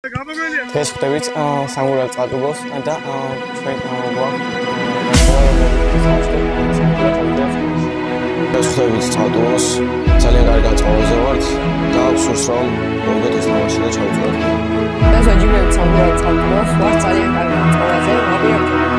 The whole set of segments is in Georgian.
დღეს ხვდებით სამურალ წყალტუბოს და ჩვენ ხვდებით წყალტუბოს ძალიან კარგი განწყობაზე ვართ და ვსურს რომ მოვიდეთ ეს თამაში და ჩავუწყოთ. ეს ვაჯიბებით სამურალ წყალტუბოს ვართ ძალიან კარგი განწყობაზე მოვიდეთ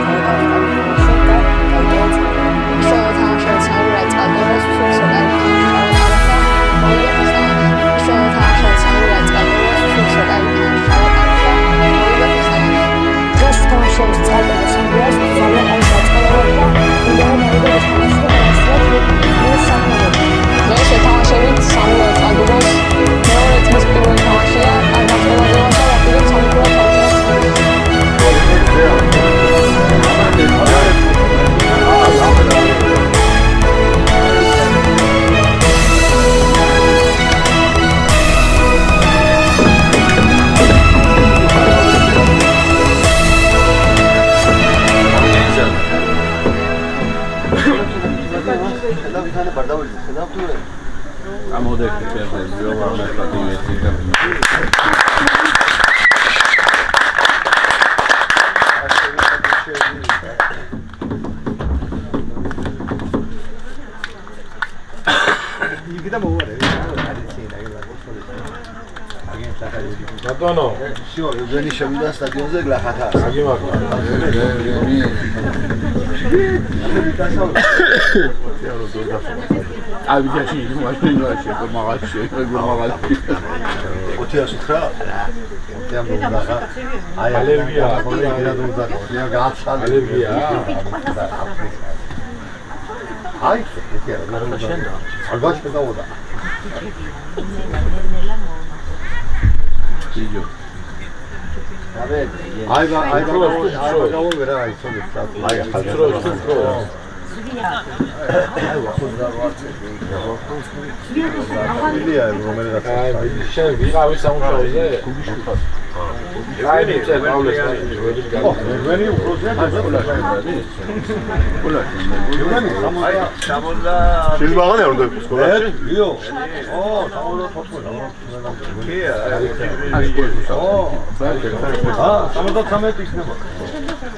Veni ședința stadionului la Hatas.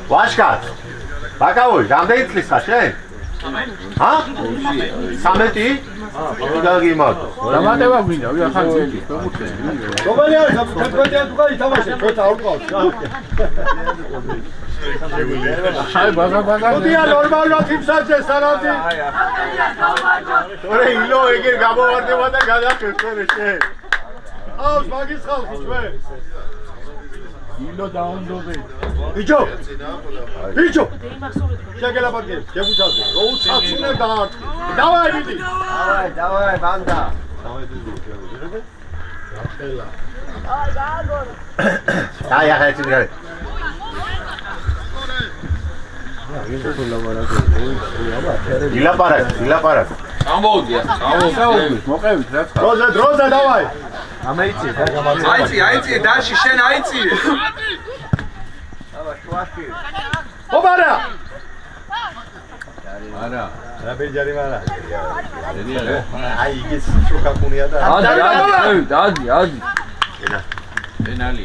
Vașcat! Bacauș, am de aici lista, ce? Ha? Sameti? Da, ghimat. Da, mate va bine, eu am zis. Domnule, să putem duca aici, mă, și tot au luat. Hai, baga. Nu dia normal la timp să ce sarati. Ore, ilo, egir gabo varde vada gada kıskore şey. Ağız magis xalqi çve. ilo daundobe. Bicho. Შეგელაპარაკე, გებუჩალდი. რო უცხაცუნე დაარტყი. დავაი მიდი. დავაი, ბანდა. დავაი დიდი. ახლა. აი, გააგორ. აი, ახლა έτσι გარე. ილაპარაკ. ამბოდი, მოყევით რა ხარ. დროზე დავაი. აიცი, დაში შენ აიცი. ობარა. არა. რა ბეჯარი მარა. აი, იგეს შოკაკუნია და. ადი. პენალი.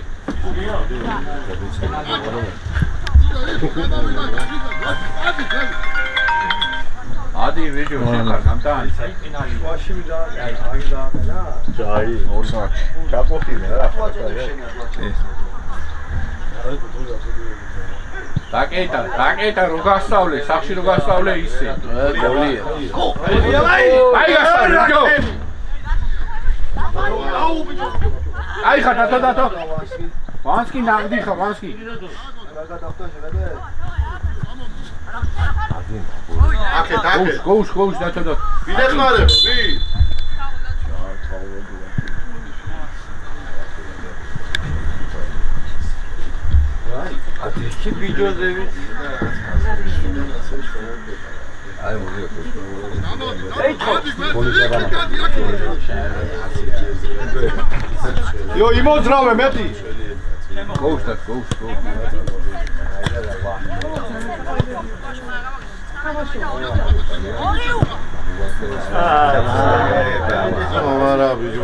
ადი ვიჯო შეხარ გამთან. ვაში ვიდა, აგიდა და. ჯაი, ორსა. ჩაპოხიმე რა. დაკეიტა რო გასწავლე, სახში რო გასწავლე ისე. გოლია. აი გასწავლე, ვიჯო. აი ხა დათო. ვანსკი ნაგდი ხა, ვანსკი. აკეთ. გოუშ დათო. ვიდეხმარებ, ვი? Ατυχή βίντεο აი მოვიო. Yo, იმოძრავე მეტი. გოუშ. არა ბიჭო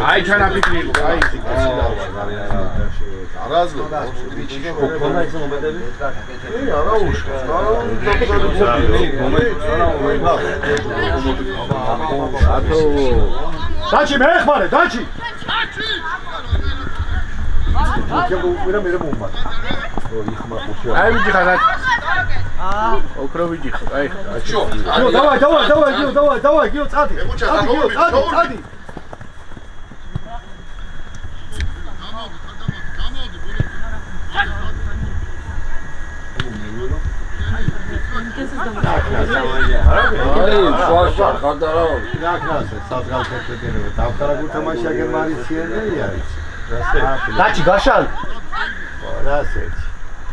აი ჩანაფიქრი იყო აი არაზლო ბიჭო ხონა ის მომედები არა უშავს დაჩი მე ხმარე დაჩი აი ვიჯი ხარ ოქრო ვიჯი ხარ აი ჩო დავაი გიო წადი წადი დაჩი გაშალ რასეთ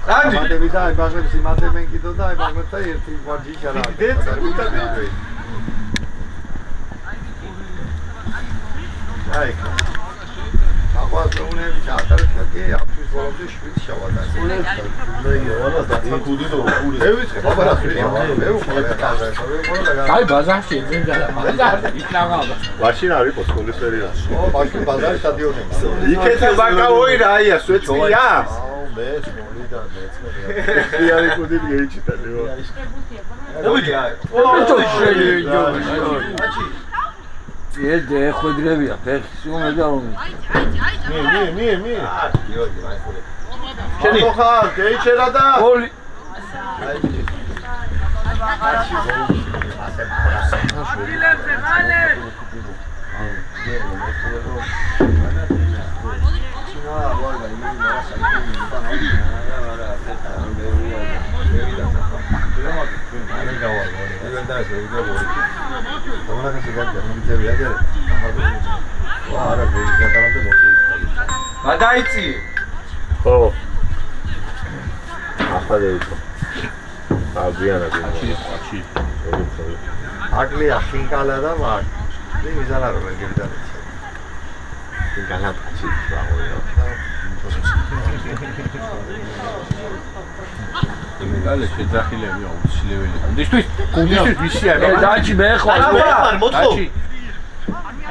დაჩი მათები და აი ბაღებს იმატებენ კიდო და აი ბაღებს და ერთი ვარჯიშა რა დეც უტანები აი აბაზუნები ჩატარეთ კი აფის ბოლომდე 7 შავად არის აი ბაზარში ეძენგალა ბაზარში იქნაღალდა მაშინ არის სკოლის სერიაში მაშინ ბაზარი სტადიონები იქეთ ბაკაოი რა აია სვეცია მე სკოლიდან მეცნიერია არის კუდი გეიჩიტა ლეო ედე ხვედრებია ფეხი სულ მეგალონი მი შენი ხარ გეიჩერა და გოლი გადაიწი ხო ახლა დაიწყო აბიანად აჩი აკლია ხინკალა და მაგ მიზანა რომ ეგრედან ხინკალა აჩი იმედა შეძახილები აუცილებელი დისთვის გუნდისთვის ვისი არის დაჩი მე ხარ დაჩი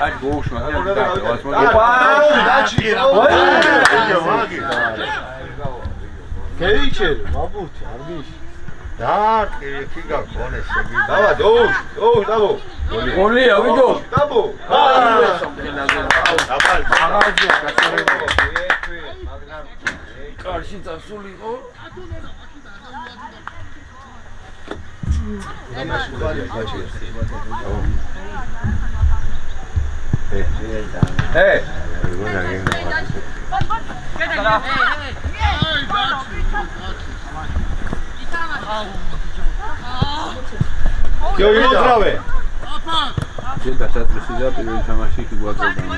აი გოუშმა და დაჩი გეიჩერ ბაბუჩ არგიშ და კი გაგონე შეგი დავა დოუშ დაბო გოლია ვიდო დაბო აღარჯია გასარევი კარში წასულიყო გიოიმოძრავე შედა სატრისი და პირველ თამაში კი გვაწევდა მე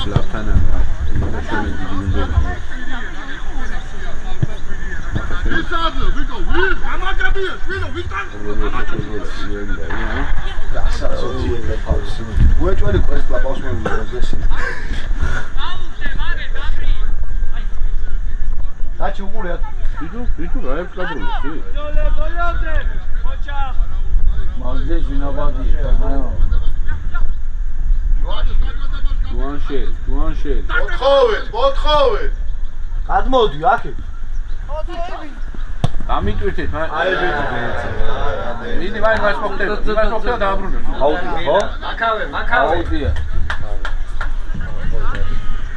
სლავთან და შემე დიდი გუნდი უეჭველი ყვეს ლაპავს მე ვიზესი დაჩი უყურე ვიდუ რა ეს კადრული მაგდე ჟინაბადია მაიო ჯუანშელი მოთხოვეთ გადმოდი აქეთ ამიტვირთეთ მაგრამ აი ვიდი ვაი მას მოხდება დააბრუნებს აუდი ხო მაკავე აუდია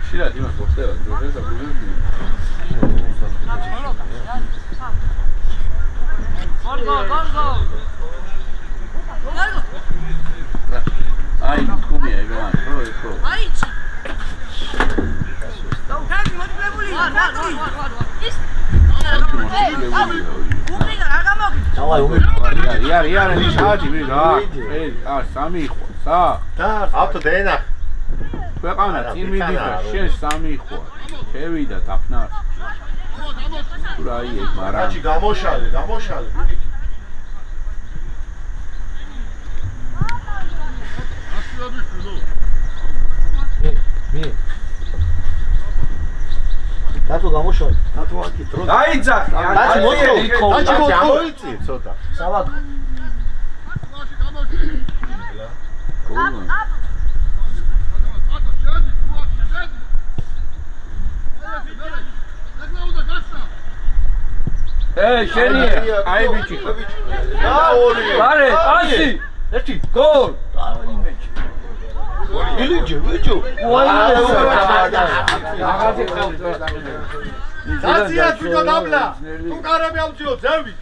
შეიძლება იმას მოხდება ჯოჟეს დაბრუნებს აი თქუმია იგივე რო ეკო აიჩი დავკანი მოკლებული ის დავაი უმი იარი შაჯი ვი რა სამი ხო სა და ავტო დენა ქვეყანა წინ მიდიხარ შენ სამი ხო შევიდა დაფნას ურაი ეგ მარა აჩი გამოშალე მე დათო გამოშალე დათო აქი დრო დაიძახი დაჩი მოიწი ცოტა საბათ შენია. აი ბიჭი. და ორი.არე, ასი. ერთი გოლ. ილიჯი, ბიჭო. აღაზე ყავს. დაცია თვითო დაბლა. თუ კარები ავწიო ძევი.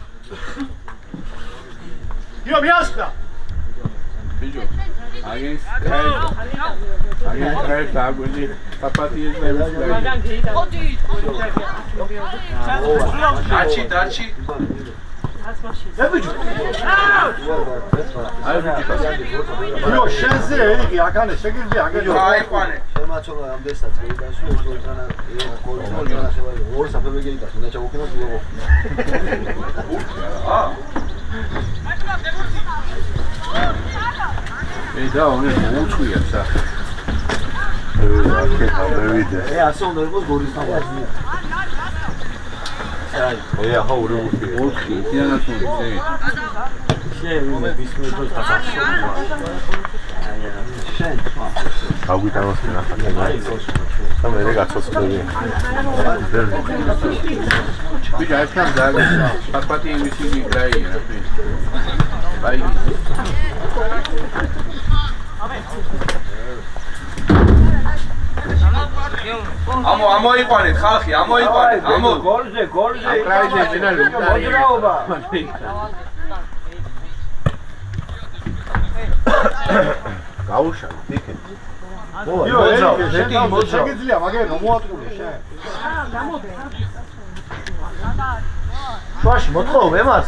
იო მიასხდა. ბიჭო. აგის დაგვიდი პაპატიეს მევსლები. დაჩი. ე ბიჭო. აი ბიჭო. იო შენზე იგი აკანე შეგიძლია აგეჯო. აიყვანე. შემაცოლა ამდესაც გეიდასო თორთანა კოლონა შევალი ორ საფები გეიდასო და ჩავუქნო გულო. და უნდა მოუწვია სა. ასე უნდა იყოს გორის თამაში. აი ახლა ორი ოთხი დიანასუნი შენ ბისმეტოს თამაში. შენ აგვიტანოს ნახატი. და მე გაცოცხლები. ბიჭო այսքան դարձ պապատի իմիսի գրայի რაფი. აი ამოიყვანეთ ხალხი, ამოიყვანეთ, გოლზე. აკრაიზე ფინალი. მოძრაობა. გაუშალე, იქე. იო შეგიძლია მაგერ მოატყუე შენ. შუაში მოთხოვ ემას.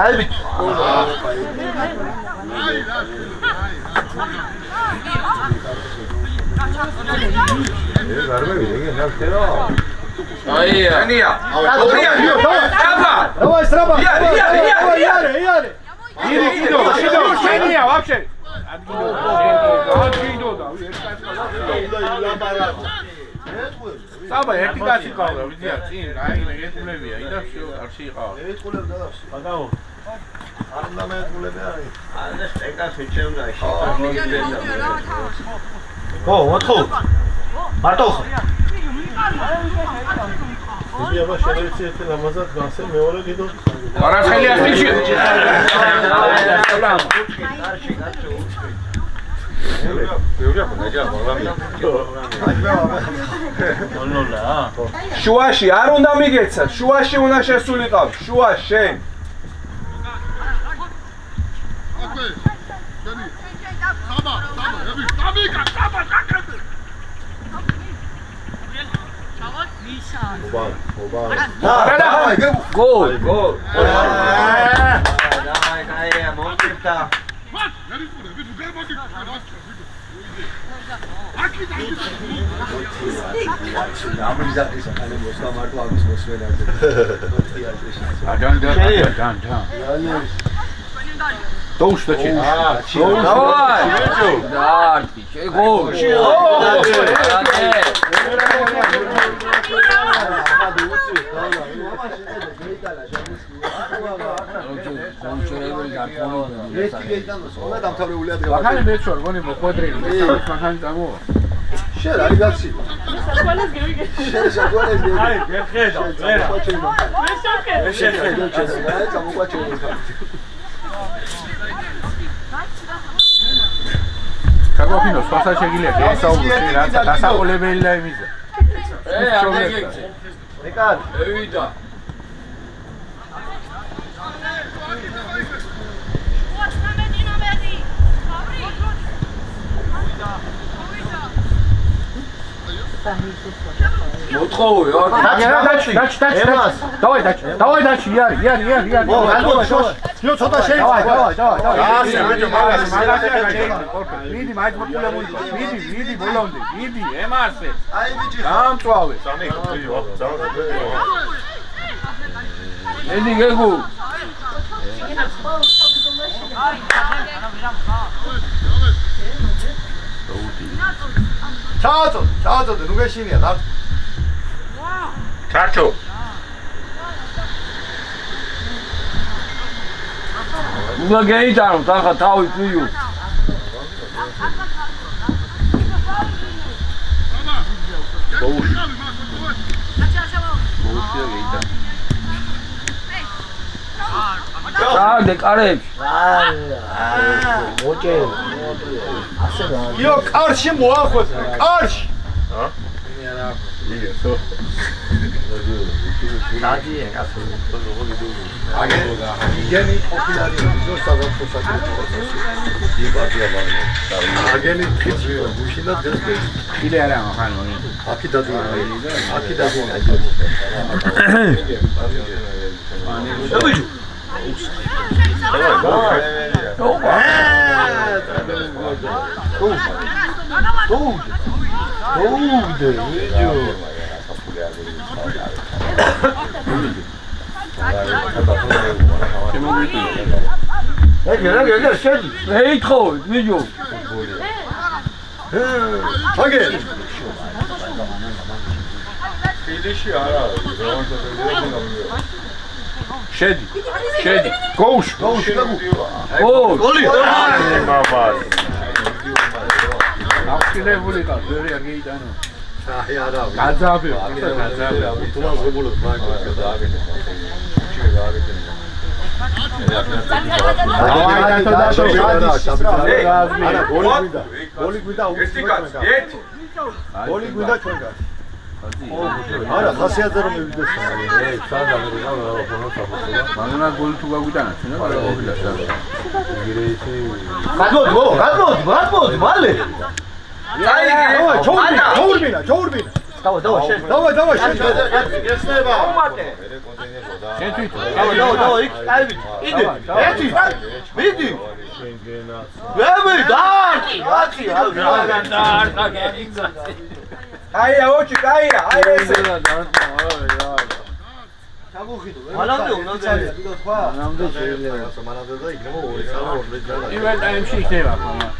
აი ბიჭო. გარბები ეგ ნახერო. აი ანია. ობრია. დაბა. დავაი სრაბა. იარე. ირი კიდო. შენია ვაფშე. ადგილო და საბა ერთი კაცი ყავდა, ვიდია წინ, აი მეგეთულებია, იდა არში იყავა. მეეთყულებდა და ბაგაო. არ უნდა მეეთყულები არის. არა შეკასე ჩემდა შე. ხო, მოთხოვ. მარტო ხო. იგი აბა შეიძლება ერთი ლამაზად გასე მეორე კიდო. არაცხელი ასტიში. შუაში არ უნდა მიგეცა, შუაში უნდა შესულიყავ, შუა შენ. გოლ. ამიზაკის ახალი მოსამართო ამის მოსვენაზე. დან. დაუშტა ჩი. დავაი. დარტი, გოლ. ახალი მეჩვარ გონი მოყვედრილი, ახალი წამო. შენ არის გაცი. შენ საგვარეს გე. აი, გეხედავ, ვერა. მე შეხედავ ჩემს. აი, წამოყვაჩენ. კაგოფინოს ფასა შეგილია, ესაუბრო რა დასაყოლებელია იმისა. აგეგეცე. ეკარ. ევიდა. მოთხოვე, დაჩი. დავაი დაჩი, იარი. ო, ალბათ შოშ. იო ცოტა შეიძლება. დავაი. ასე, მიდი, მაინც მოკულებული. მიდი, ბოლომდე. მიდი, ემარსე. აი ბიჭი. დამწვავე. ედი გეგუ. ჩააწოდე, ნუ გეშინია და. ჩარჩო. უნდა გეიტანოთ ახლა თავი პიუ. Çağırdı kardeş. Yok karşı muhafız. Karşı. Ageni popüler diyor sazan fırsatı. İyi partiye var. Ageni geçiyor. Bu şimdi ders. İleri ama hani onu. Akida diyor. Akida diyor. Heyt koy, video. Hadi. Şedi. Şedi. Koş. Koş. Gol. Akşile vurdu da böyle geydan. Ya Rab. Gazabı. Tuman zıbulur. Ara xasiatlarım evde sana. Bana gol tu gagudana. Gadmod, male. Çoğur bina. Давай, сейчас. Давай, иди. Айя, очик, айя, айя. İvel ayım şey ne var ama.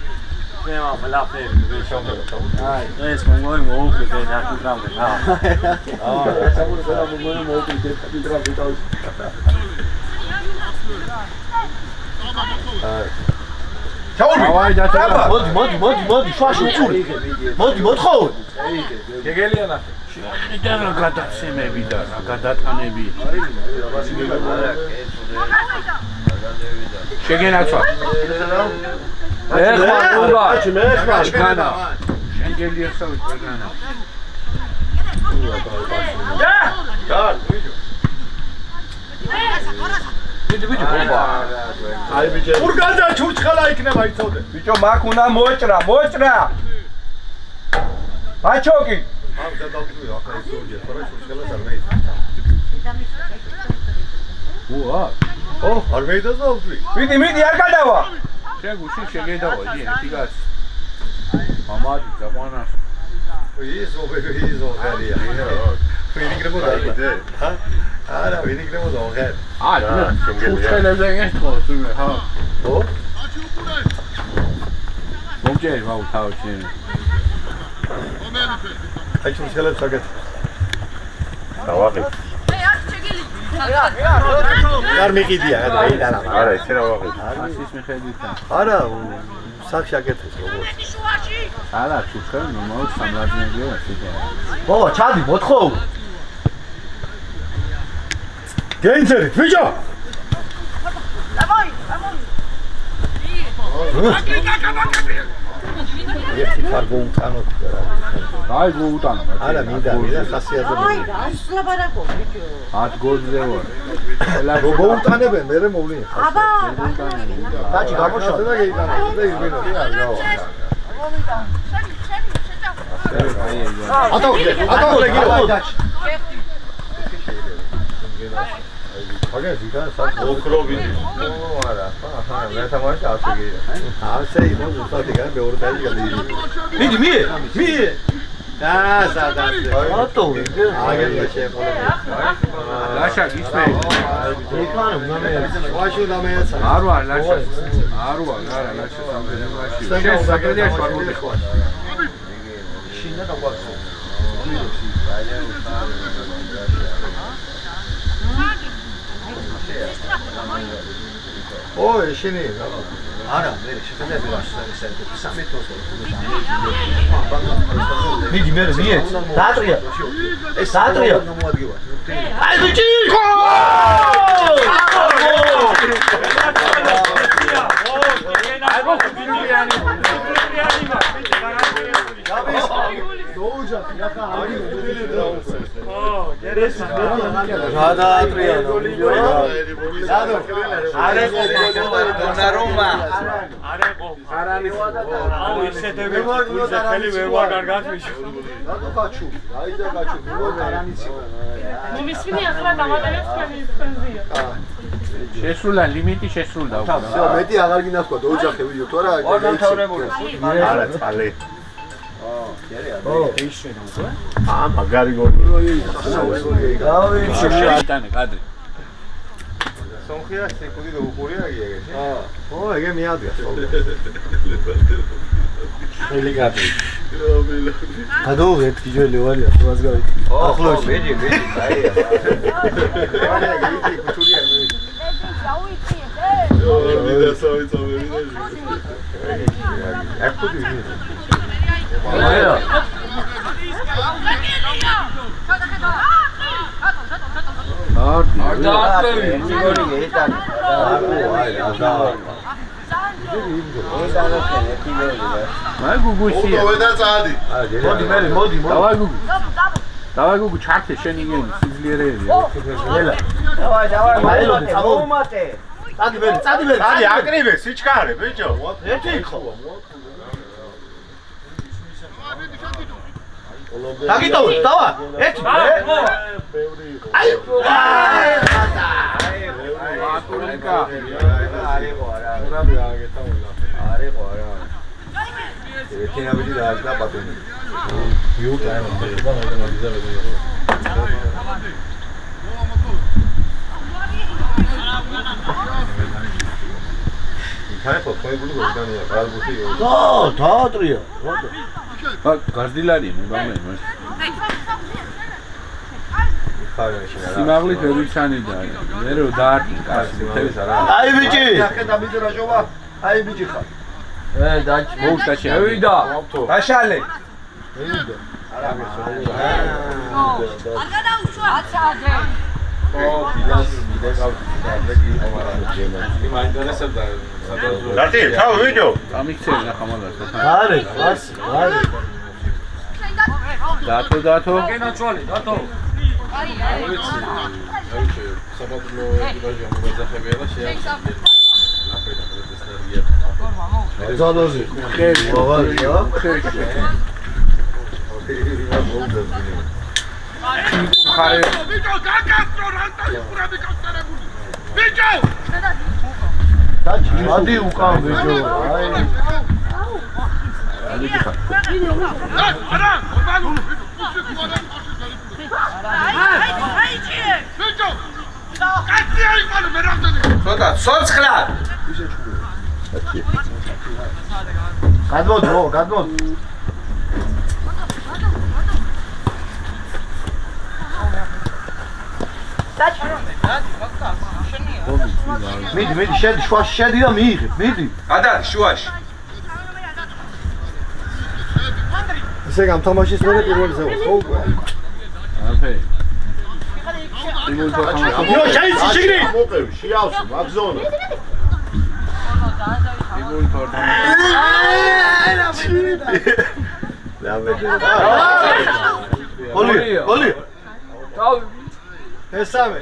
მოდი, შუაში უწური. მოთხოვ. გეგელიანა. შენ რა გადაცემები და რა გადატანები. შეგენაცვა. ეხლა უღა. განა. შენ გელიასავით ვეგანა. ურგანდა ჩურჩხალა იქნება იცოდე. ბიჭო, მაგ უნდა მოჭრა. ბაჩოკი. ამ დადავდივი ახლა ისურგე, თორე ჩურჩხალას არ მეი. უა. არ მეიდას დავდივი. მიდი, არ გადავა. შენ გუშინ შეგედავა დი ეთიკას. ამადი ზაყვანას. ისო ღერია. ვინიგრებოდა იდე. არა, ვინიგრებოდა ღერ. ჩურჩხელებზე ეთქოს უme, ხა. მომჯერ ვაუ თავი შენ. აი ჩურჩხელებს საკეთ. დავაღი. არ მიყიდია, დაიდანა. არა, ესე რა ვაღი. ასის მიხედვითა. არა, სახში აკეთეს როგორ. არა, ჩურჩხელი ნორმალურად სამლაძნებია ესე. ჩადი, მოთხოვ. გეინცერით, ბიჭო. ერთი კარგო უტანოთ. აი გოუტანა. არა, მინდა ხასიათზე. აი, გასლაბარაკო, ბიჭო. 10 გოლზე ვარ. როგორ უტანებენ, მე მოვლინე. აბა, დაჭი გამოშალე და გეიტანა და ირბინო. ატოვლე გირო. აგე ზიგა ოქროვი. არა, მე თამაში ასე გია. ასე იყო ზუსტად ეგ მეორე ტაიმი გადიდი. მიდი. სადაც. ატოვე. აგე შეყოლე. ლაშა გისმე. ეკანა მე ვაში და მეც. არ ვარ ლაშა. არა ლაშა სამგენებაში. შენ საკრედიაში ვარ მოდი. შინდა დაგვაცხო. ო, ეშენი. არა, მე შეხედები ვაშსა სამეთოს მიდი მე მიეთ. დაატრია. ეს დაატრია. აი ბიჭი! შესრულა ლიმიტი შესრულდა უკვე. მეტი აღარ გინახვა დაუჯახე ვიდეო თუ არა არა წალე. მაგარი გოლი. იტანე კადრი. სონხია სეკუნდი დაუყურია ეგეში. ო, ეგე მიადგა. ხელი გაბი. გადავღეთ ჯველი ვარია, მას გავით. ახლო მეჯი, დაია. ვარია გიჩი კუთურია მე. დავაი გუგუ ჩართე შენ იგენი სიძლიერეები. წადი აკრიბე სიჩქარე ბიჭო. ერთი ხო. დაგიტოვე, დავა. ერთი. აი. აკურიკა. არიყო არა. არიყო არა. ეთენაბიდი დააგდა ბატონი. იუტა. ხაიფო, ხაიფული გოგანია, გალბუთი. დაატრია. გარდილარი მეგამე მას. სიმაღლით ვერ ვიცანიდა. მე რო დაარტყი კაცი თევის არა. აი ბიჭი. ახლა მიდრა ჟობა. აი ბიჭი ხარ. დაჭი მოუშტაში. მევიდა. გაშალე. მევიდა. არა გადაუშვა. აცადე. გარტი, თავ ვიდეო. ამიქცევი ნახამალას. არე, არე. დათო. გენაჩვალი, დათო. საბადლო დიბაჟი ამოგაძახებია და შეახსნა. ზალოზი. ხელი. მოვალია. ხარე. ბიჭო, გაკასტრო რანტალი ხურები გასწრებული. ბიჭო! დაჭი, ადი უკან ბიჭო. აი. არა, ბალუ. ბიჭო! კაცი აიყოლე მე რამდენი? ცოტა, სოცხლად. გადმოდ. მიდი, შედი და მიიღე, მიდი. გადადი შუაში. ესე გამთამაშის მერე პირველი ზევა, ხო უკვე? აფე. იო, შეიძლება შეგრი. მოყევი, შეავს, მაგზონა. პირველი პორტი. გოლი. თავი ესამე.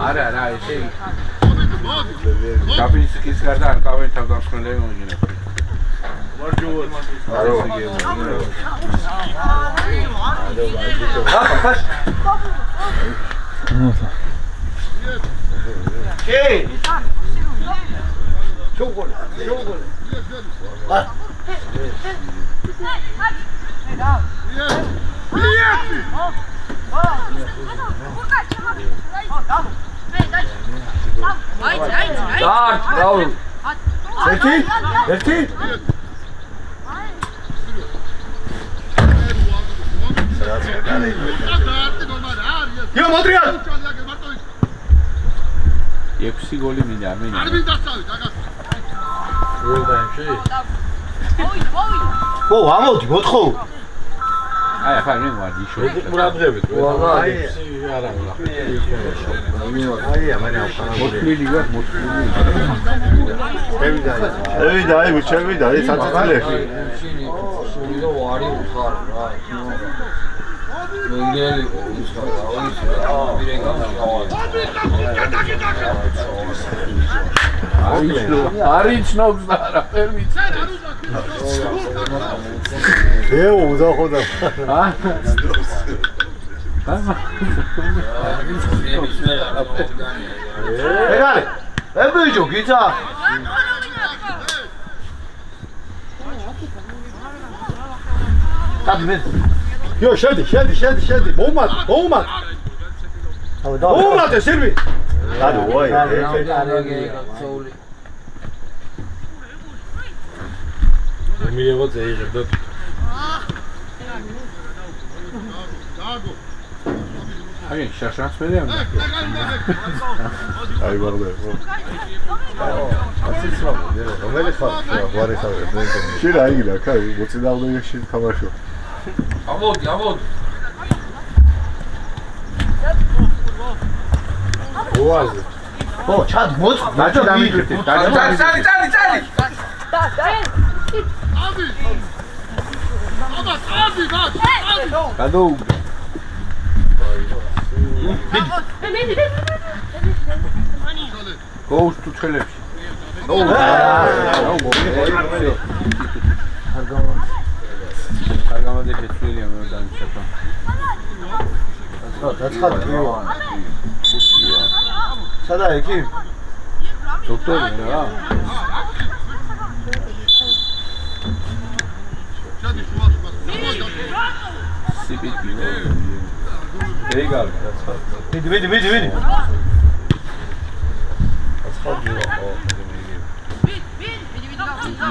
არა, ესე. გაბისკის გარდა არ გავენ თავგამსხმელები მოგინა. ერთი? იო, მოტრიან! 6 გოლი მინდა არ მინდა წავით როდანში ო ამოდი მოთხოვ აი ახლა მე ვარდი შოი ყურადღებით აი არა აი ამან მოთვლილი გარ მოთვლილი ევიდა აი მჩევიდა ეს აწაწლებში სული და ვარი უთხარ რა მეგელი ის ხარ არის ცნობს და რა ვერ მიცან ეო უზახოდა ეგარი ებიჯო გიცა დაბმე იო შედი მომად სერვი დადი ვაი მიიღო ზეიღებდა აი შაშანს მე ამ აი ვარდა რომელი ხარ ვარი ხარ შეიძლება აიგდა კაი მოწინააღმდეგეში თამაშო ამოდი ოაზე ო ჩად მოწ დაჭი დამიგრეთ წალი გადოუგდო გოუს თუ ცხელებში არ გამოდეთ წვილია მე დამჭერდა დაცხადე სადა ეკი დოქტორი რა სიბიტი ეგარ დაცხადე მიდი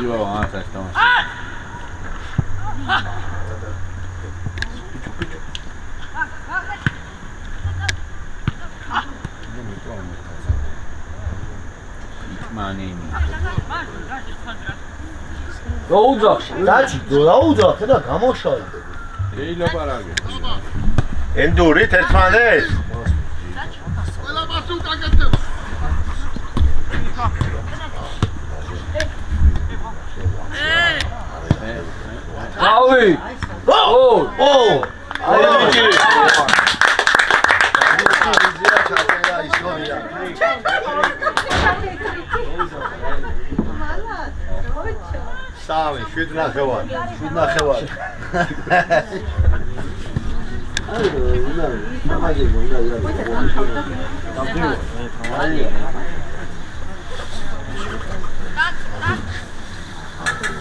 იო ახლა თამაში მანინი დაჭი დაუძახ და გამოშალე ეილაპარაკე ენდურით ერთმანეს ყველა მასუ გაგეცემა დავი ო აი ბიჭი სამი 7 ნახევარი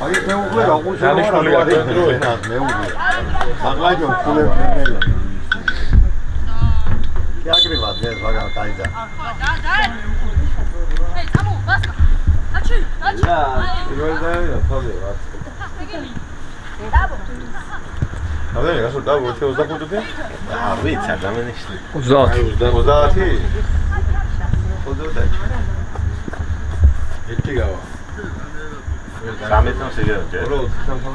აი მე უყურე რა ყურს დანიშნულია დროენა მე უყურე მაგლაჯო ხულე მენელა იაგრივა ძეს ვაგა დაიძა ეი წამო ბასკა აჩი პირველდაია ფავე რა დაბო აბა გასო დაბო 25-ზე არ ვიცი ადამიანიშლი 30 30 ერთი გავა 13 სიგარეტი რო 13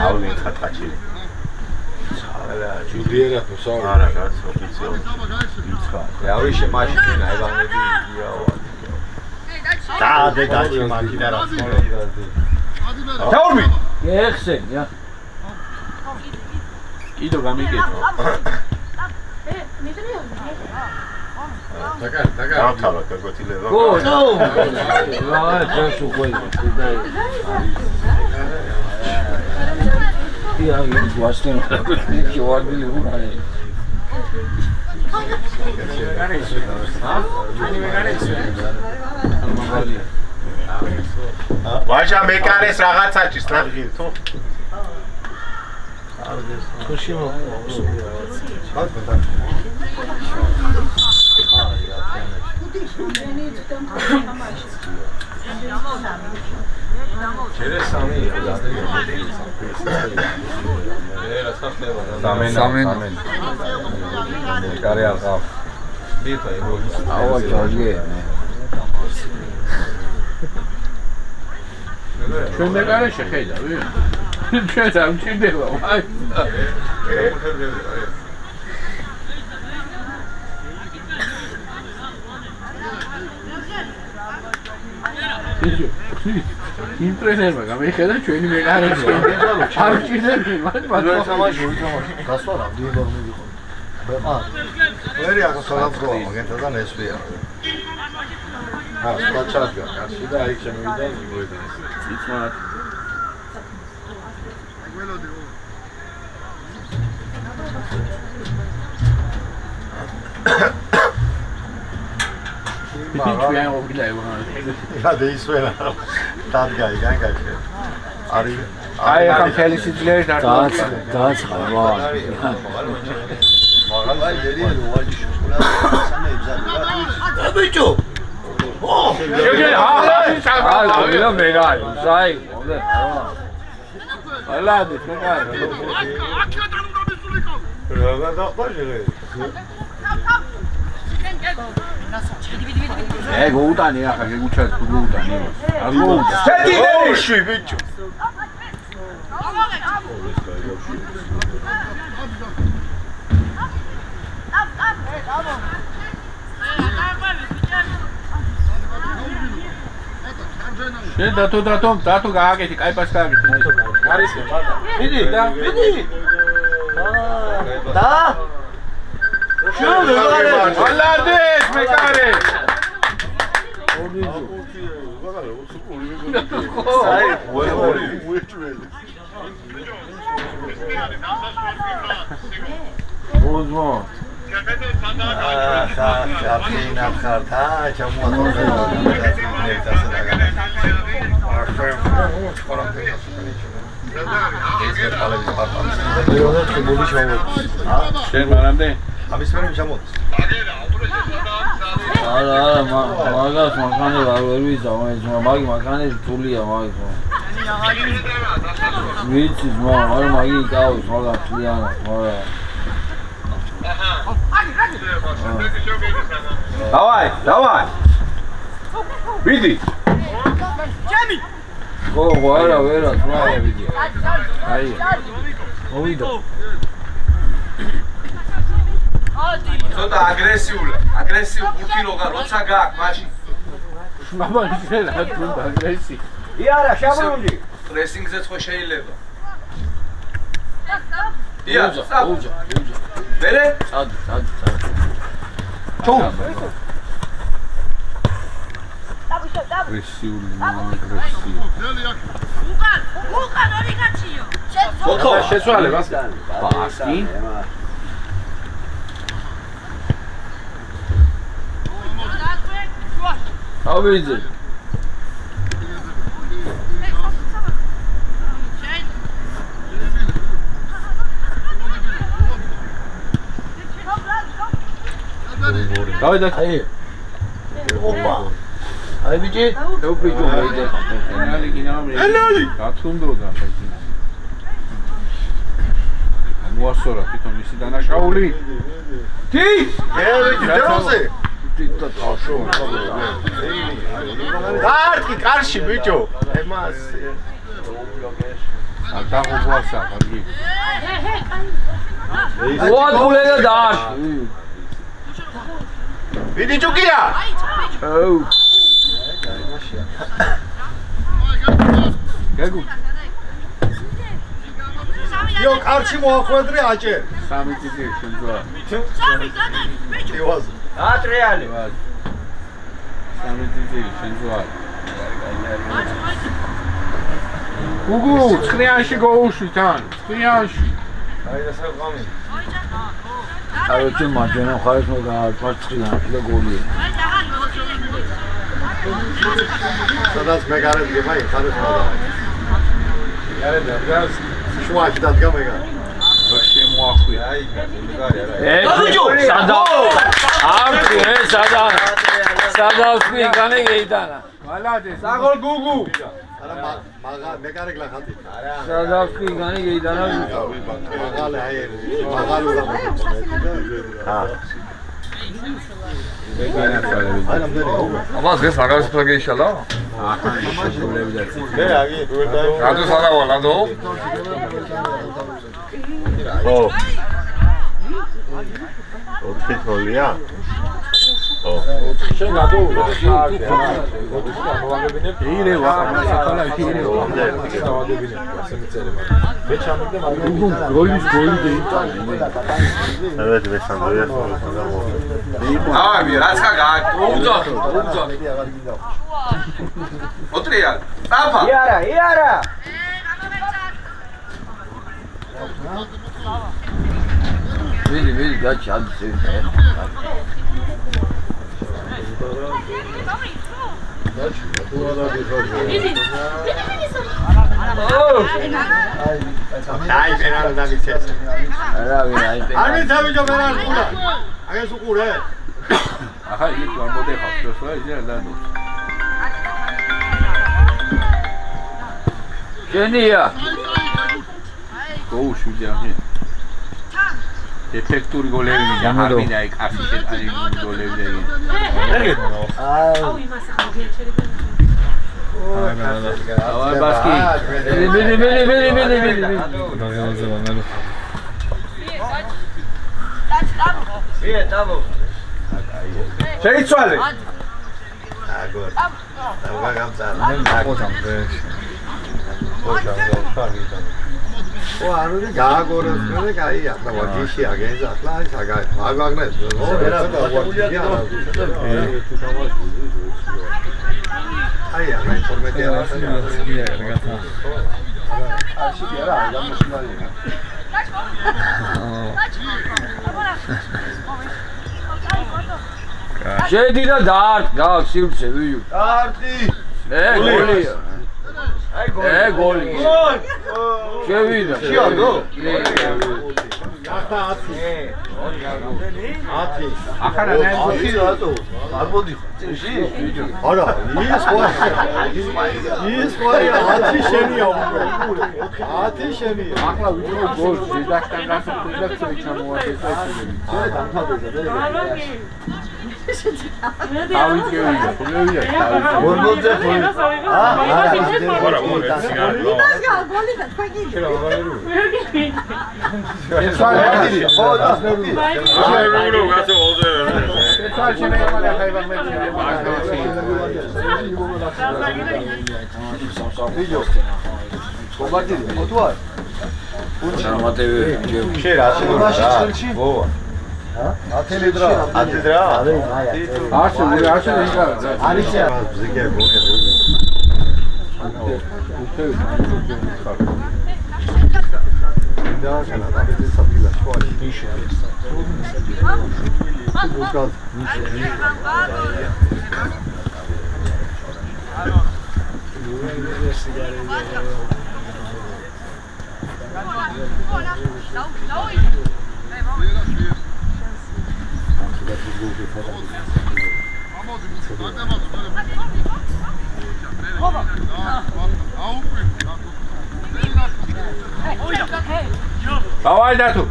აუ ხატყაჩი არა ჯუდიერა თო არა გაც ოფიციალურად იცხა რავი შემაშინა ევანები იგიაო დაჩი მაქინა რა დაურმი გეხსენია კიდო გამიგეთო დავთავა გაგოთილება გო რა ჯაშუ ყველა Я не властен, я варбили ругали. ვაჟა მეკარეს რაღაცაჭის ნახი თუ ხუში მო Через сами. Самენ. Кარი არ ყავს. მიხა ეგოგი. ავა ჯორჯი. ჩვენ მეკარე შეხედავი. ჩვენ სამჭირდება, აი. იმპრესერმა გამიხედა ჩვენი მეკარებს. არ ჭირდება, მაგრამ თამაში. გასვლა რამდენი ბაღი იყო? ვერი ახლა სალამსგოა მაგენთან ესვია. სპაჩაკა, კარში და აი შემოვიდა იმოედა. იცმარად. ჩვენ ობილაევა. და ისვენა. დადგა იგანგაჩე. არის აი ახლა ხელი სიძლიერე დააცხადა. მაგალითად ერი როაჯი შოკოლადა სამე იბზადება. ბიჭო. აა, მეგარი, საი. ალადი, მეგარი. რა დაყბაჟე. გოუტანი ახლა გეუჩათ გოუტანი. არ გოუტა. შედი ნეში ბიჭო. შენ დათო გააკეთი, კაი პას გააკეთი. არის მაგა. მიდი. და შენ ვეღარ ალარდეს მეკარე. საი, ორი უეჭველი. ოზმო. აფინა ხართა, ჩამოაყოლე. შენ მანამდე ამის მერე ჩამოდის. არა, მაგას მანქანე არ ვერ ვიზავ, მაგი მანქანე თულია მაგის. ვიცი, მაგრამ მაგი გავის, მაგრამ თლიანად, მაგრამ Давай. Види. Джеми. Вера, види. Ай. Мовидо. ცოტა აგრესიულ ბურთილოგა როცა გააქვს მაშინ მამა შეიძლება თუნდა აგრესი. იარა შაბრუნდი. პრესინგზეც ხო შეიძლება. იარა, უჯა. მერე? წად. ჩო. აგრესიული. უკან ორი კაციო. ოთხო შეცვალე ბასკი. ავიძე. დავიდა. აი. ოპა. აი ბიჭი, ეუბიჯო მეიდე. ენალი გინამრი. გათუნდოდა ხა. მოასწორა თვითონ ისი დანაშაული. Τι? დეროზე. თვითონ თაშო. კარტი კარში ბიჭო. ემას. დაღუღვასა კარგი. ვატყულე და დაშ. ვიდი ჭუკია? აუ. გეგუ. იო, კარში მოახვედრე აჭერ. სამი წიწი შემძვა. სამი გადი, ბიჭო. იوز. ატრიალი. სამი წიწი შემძვა. გუგუ, ცხრიანში გოუშვი თან. ცხრიანში. აი და საყამი. აი თუ მარჯვენა მხარეს მოგააწყრიან და გოლია. სადაც მეგარე დგება იქ ხარეს მოდა. იარე და გას შუაში დადგა მეგარე. შემოახვია. აი, მეგარე არა. ბიჭო, სადა? არ სადა? სადავსკი განი გეიტანა. მალადეს. საღოლ გუგუ. არა მე კარეგლა ხათი. სადავსკი განი გეიტანა. მაგალე აი მაგალე და აბას გეს მაგალეს ფლაგე იშალა? მე აგი რუდა. რადო სადავა რადო? ო. ოთხი თოლია? ო. შენ გადაულა. ირევა, საკალა ირევა. მე ჩამიგდა მაგრამ გოლის გოლი დეიტანა. დავეთ მე სანდრია. ავი რაცა უძახო. ოტრია. ტაფა. იარა. ვიდი გაჩადს ეს. აი პენალ დავიცეს. აი არ მიცავიჯო პენალ ყურა. აგეს უყურე. ახლა იქ არ მოდეხავს, შესვლა იძენ დადო. გენია. გოუში ჯახი. ეფექტური გოლები მიგამარბინა იქ ასი შეტანი გოლები დაიგე. აუ იმას ახლა გიჩერებენ. ავარ ბასკი. ბილი. შეიცვალე. აგორ. დავგამწალა. ო არული გააგოროს მე კაი ახლა ვაჯიში აგენს ახლა საგა მაგაგნეს ო ერა ვაჯია აი ახლა ინფორმაცია შედი და დაარტ გავ სივრცე ვიუ არტი გოლია გოლი შევიდა შეადო ახლა 10 ახლა ათი რატო არ მოდი არა ის ყოა 10 შენია უკვე 10 შენია ახლა ვიდრე გოლს ზედაკთან გასწრებდა ჩამოაყენა დავიწყევია, ხულევია, გოლბოძე ხული. არა, მორე სიგარი. იმასგა გოლი და თქვენ კი. ეცვალე, ხო, დასმევი. შეერულო გასო ოდე. ეცვალე შემეყარა ხაიბა მეჩი. ვიდეო. კომბატი, ოდوار. ჩამატევე შე რა შემოშე? ო. ათელი დრა. ასე იქარა. არის ზიგე გოლი. და შენა და საფილა შოაში ისე. უკან Давай дату.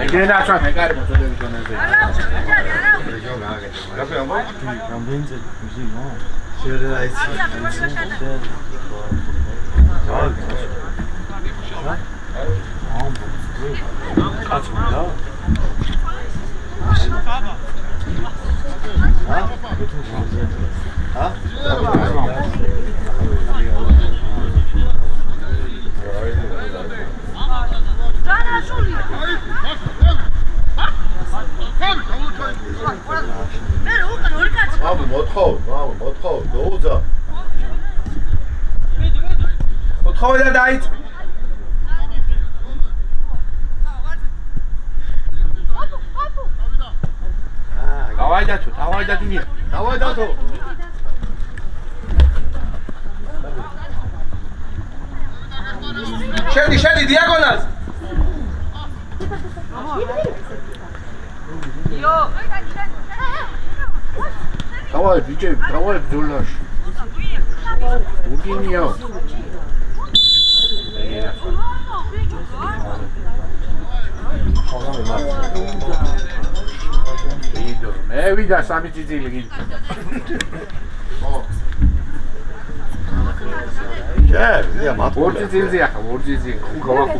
ეგრე ნაცვა მეკარი მოწოდები ჩონაზე. მოთხოვ, დაუძა. მოთხოვე და დაიწყო. დავაი დათო. დავაი დათო. შედი დიაგონალს. Давай, бежи, давай, бзулаш. Ургиньяу. მე ვიდა სამი ძიძილი გინდა. შე, მათო. ორ ძიძილი ახლა, ორ ძიძილი. გავაკუ.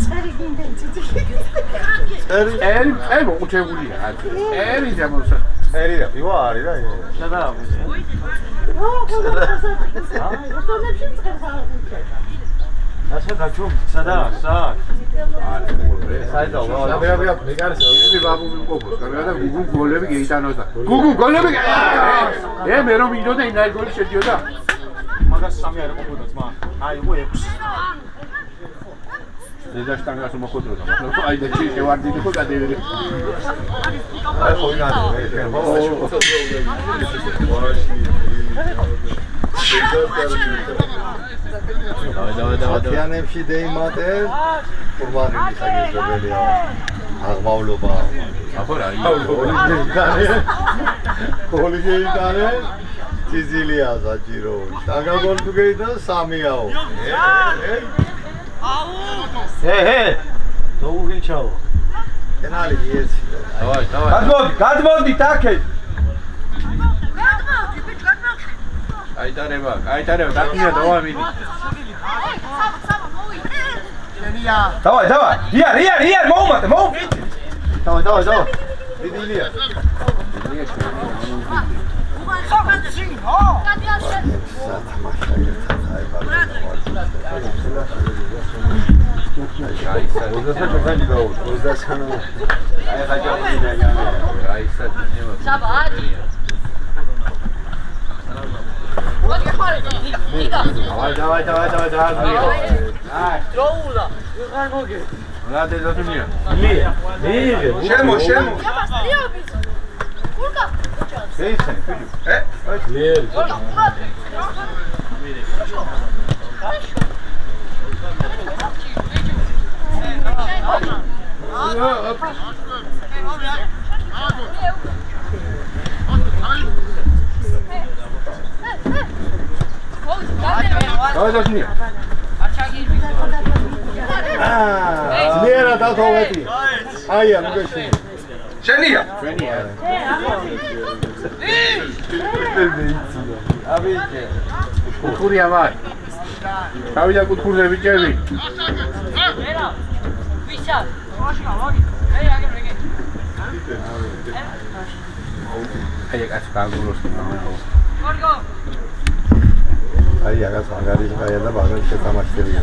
წერი გინდა ძიძილი. წერი მოუჩებულია. წერი ძამოსა. წერი და პივა არის რა. სადა აღმოჩნდა. ასე გაჩვენ, სადა? სად? საიდან ვა? აბა, მეკარეს, მე ბაბუ მიმყოფოს. კარგად, გუგუ გოლები გეიტანოს და. გუგუ გოლები. მე რომ მინდოდა ინაი გოლი შედიოდა. მაგას სამი არ ყოფოდა ძმა. აი, უ 6. დედა შტანგას მოხოტროდა. მაგრამ აი და ჩი შევარდილი ხო გადევირი. აი ხო ინაი. დავай. თიანებში დეიმატენ. ყურბანის აგებელია. აღმავლობა. აბა რა კოლიგეიტარე ძიძილია საჭირო. შტანგა გოლ თუ გეიტან 3-აო. დოუგილჩაო. ენალი იეცი. დავай. გადმოდი თაკე. აიტარება, დაკნია დავა მიდი. დავай. იარ, მოუმატე. დავай. დიდილია. შემო. ძლიერად ათოვეთი. აია, მიგეშინე. შენია. აბიჭე. კუთხურია მაგ. თავი და კუთხურზე ბიჭები. ვისა? აი კაც კანგუროს ნამაო. აი აგას მაგარი ხაია და ბაგა შეთამაშებია.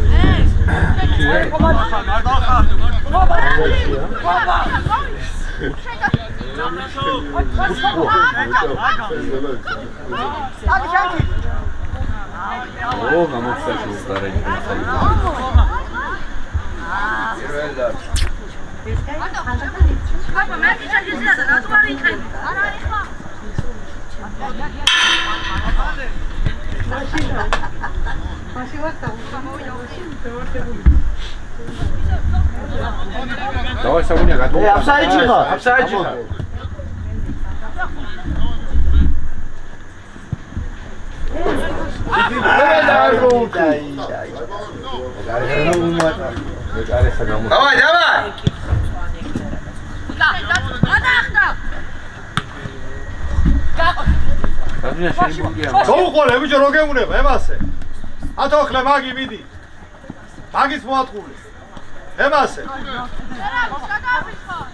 ო გამოსაშო სტარები. Papa, merke ich an die Seite, da war nicht drin. Давай Савуня, готов. აფსაიჩიხა. Давай. გაუყოლე ბიჭო რო გეუნება ემასე. ათოხლე მაგი მიდი. მაგის მოატყული. ემასე.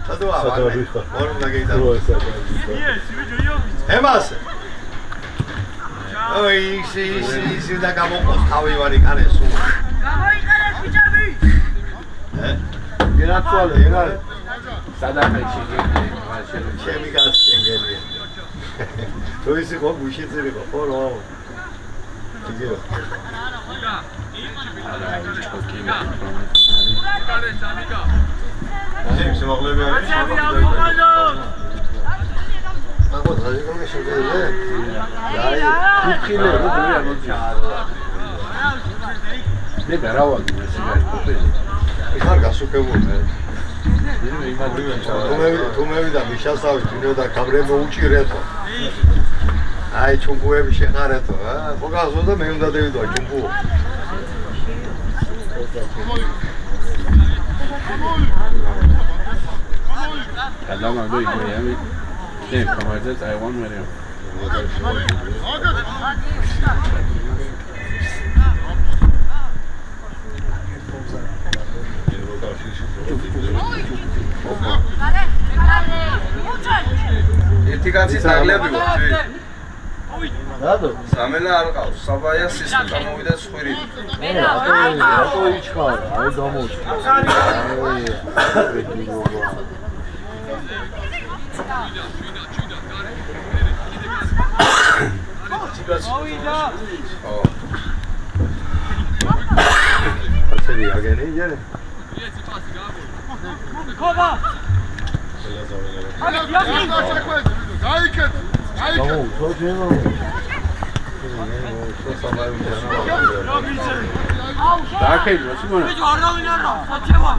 სადოა. ორ უნდა გეიტანო. ემასე. ოი, ისი და გამოყოს თავი ვარი კანე სულ. გამოიყენეთ ბიჭები. გერაცვალე, ეგარ. სადახე შეგედი, ჩემი გასცენგელია. თუ ისი ხო გუშეცერი ხო რა. იგივე. ძიმს მოღლები არის. აგო ძაიგონე შეგეძლე. აი, კუთხილე როგორია მოწია. მე გარავაგი ეს არის. იქარ გასუკებული. თუ მევიდა მიშასავით ვინო და კამრე მოუჭირეთო. აი ჩუნგუები შეყარეთო, ყოგაზო და მე უნდა დავიდო ჩუნგუ. Adama do igoyami. Ne kamarda I want Maryam. ერთი კაცი დაგლები ვარ. რატო? სამელა არ ყავს, საბაია სისტემა გამოვიდა სხვირი. რატო იჩხარ? აი გამოჩნდა. Açeli ageni yere. Kova. Tamam, çok iyi oldu. Dakle, what's going on?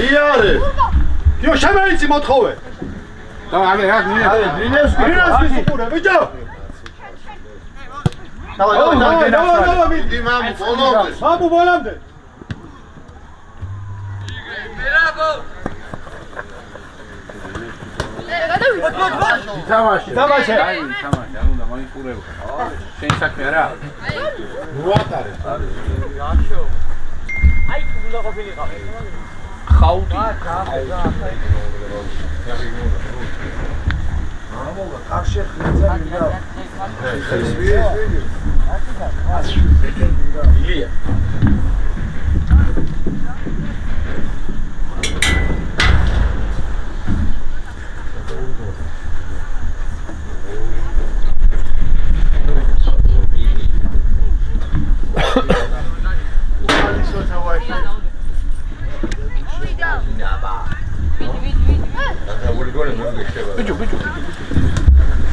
იარე. Გიო შემეიცი მოთხოვე. Давай, გინეს გისუყურე, ბიჭო. დავай, მიდი მამუ, ბოლომდე. მამუ ბოლომდე. Bravo! თამაში. აი, თამაში, უნდა მოიყურებო. შენ საქმე რა? მოატარე. აი, უნდა ყოფილიყო. ხაუტი. ამოვა, კარში ხიძა მინდა. ილია.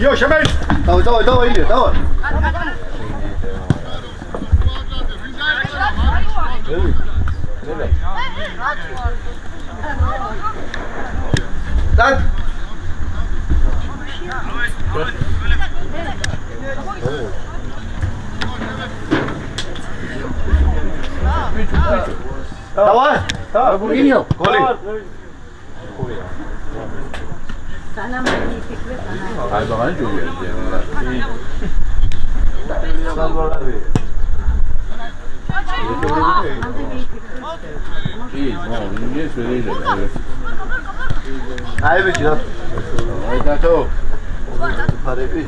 Yo, შემეიც. დავай, ილია, დავай. დად. დავай. გურგინიო. გოლი. აი, ბაღანი ჯოია. აი, ბიჭო. აი, დათო. ფარები.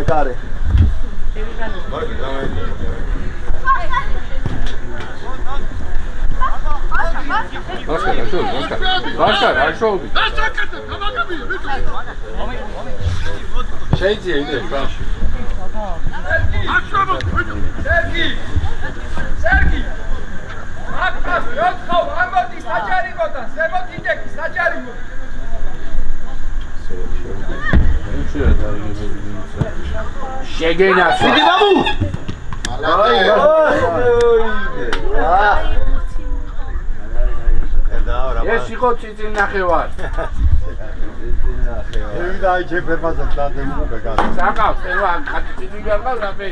Kare. Başka, aşağı. Şey diye indi. Sergi. Akpas, yok kal. Amoti saçari godan. Sebot indek saçari bu. Şegeyna. Sidi babu. Ay. ეს იყო ციცი ნახევარ. ევიდა აი ჯეფერბაზე დადემუბე გასა. საკავს, ელვა, ციცი გარყავს რაფე.